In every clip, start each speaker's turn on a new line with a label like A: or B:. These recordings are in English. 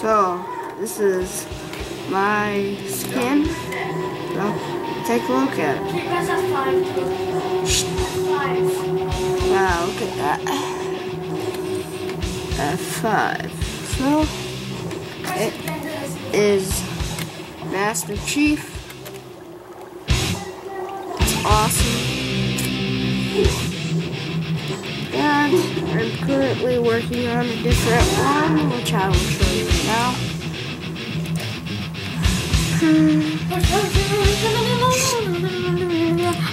A: So, this is my skin. So, take a look at it. Wow, look at that. F5. So, it is Master Chief. It's awesome. And I'm currently working on a different one, which I will show you now.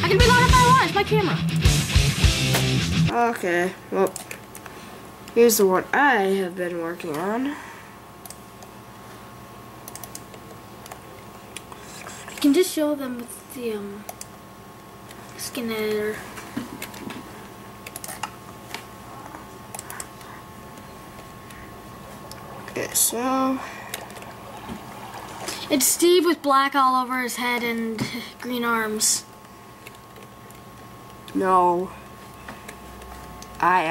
B: I can be loud if I want. It's my camera.
A: Okay, well, here's the one I have been working on.
B: I can just show them with the skin editor.
A: Okay, so
B: it's Steve with black all over his head and green arms.
A: no, I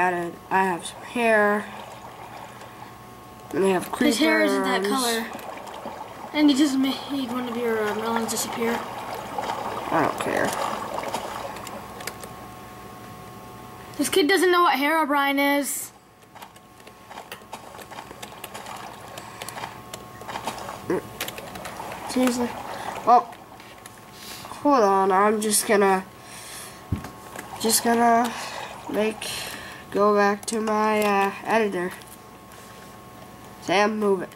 A: have some hair, and I have creeper
B: His hair isn't
A: arms.
B: that color. And he just made one of your melons disappear.
A: I don't care.
B: This kid doesn't know what Herobrine is.
A: Seriously? Well, hold on. I'm just gonna go back to my editor. Sam, move it.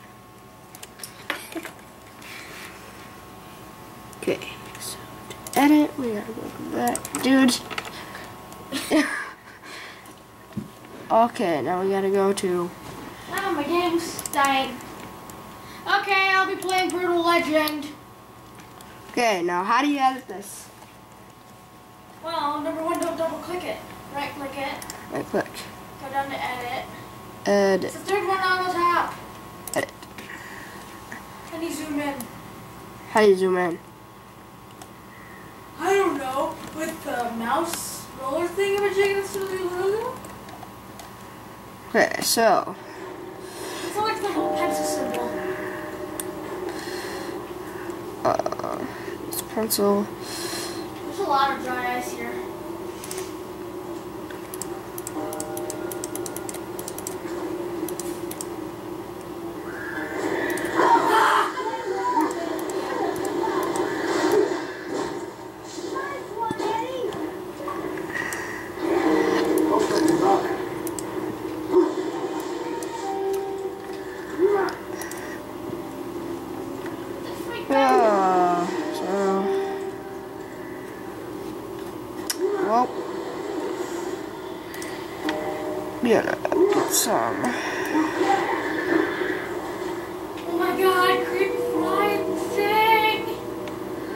A: Okay, so to edit, we gotta go to that. Dude. Okay, now we gotta go to.
B: Oh, my game's dying. Okay, I'll be playing Brutal Legend.
A: Okay, now how do you edit this?
B: Well, number one, don't double click it. Right click it.
A: Right click.
B: Go down to edit.
A: Edit.
B: It's the third one on the top.
A: Edit.
B: And you zoom in.
A: How do you zoom in?
B: I don't know. With the mouse roller thing of a chicken studio.
A: Okay, so.
B: It's like the whole pencil symbol.
A: It's pencil.
B: There's a lot of dry ice here.
A: Well, yeah, get some.
B: Oh my god, creepy flying thing!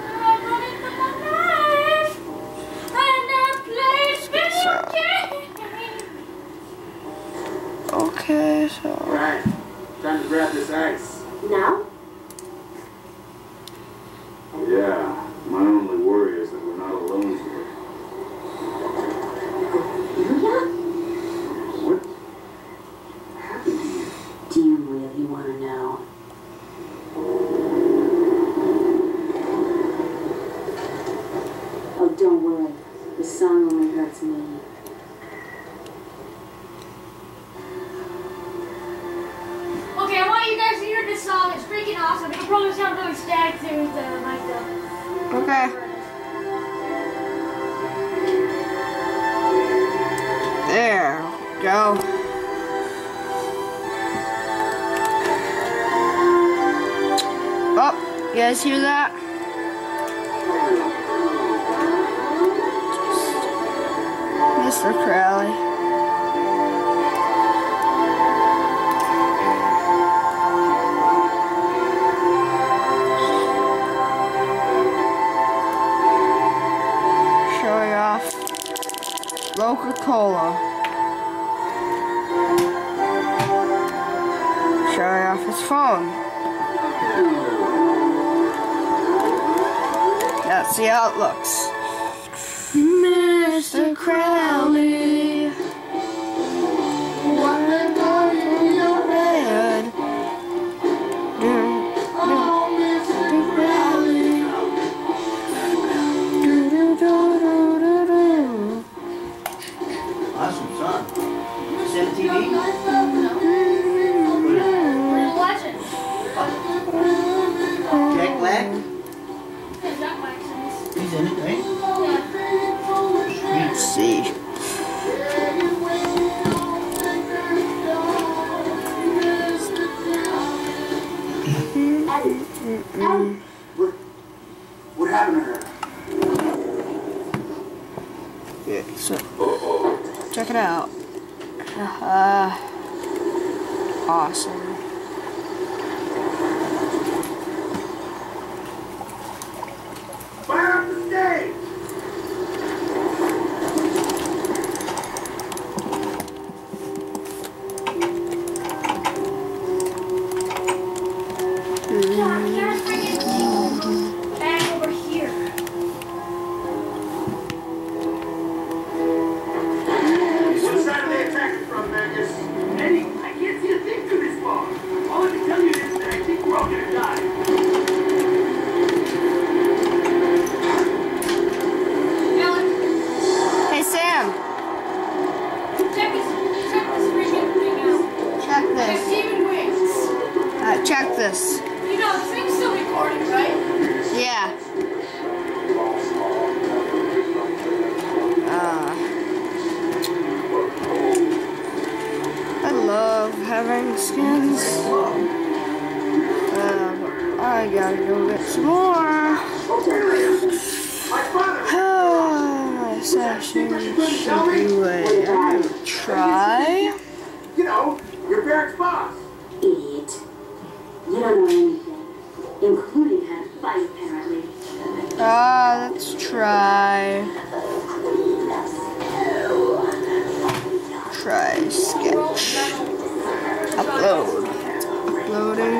B: I'm running from my knife! And I play video games!
A: Okay, so.
C: Alright, time to grab this ice.
D: Now?
C: Yeah, my only worry is that we're not alone here. What happened to you?
D: Do you really want to know? Oh, don't worry. The song only hurts me.
B: Okay, I want you guys to hear this song. It's freaking awesome. It'll probably sound really static too with the mic though.
A: Okay. There we go. Oh, you guys hear that? Mr. Crowley. Showing off Coca-Cola. Showing off his phone. Yeah, see how it looks. Mr. Crowley, what a gun in your head.
C: What happened to her?
A: Yeah, so check it out. Awesome.
C: Fire up the stage!
B: Doc, there's freaking bag over here.
C: What side are they attacking from, Magus? Eddie, I can't see a thing through this fog. All I can tell you is that I think we're all gonna die.
B: Alan,
A: Hey Sam,
B: check this freaking thing out.
A: check
B: There's
A: this.
B: demon wings.
A: Check this.
B: You know, the thing's still recording, right?
A: Yeah. I love having skins. I gotta go get some more. My session should try.
C: You know, your barracks boss.
D: Idiot. You don't know anything, including how to fight, apparently.
A: Let's try. Try sketch. Upload. Uploading.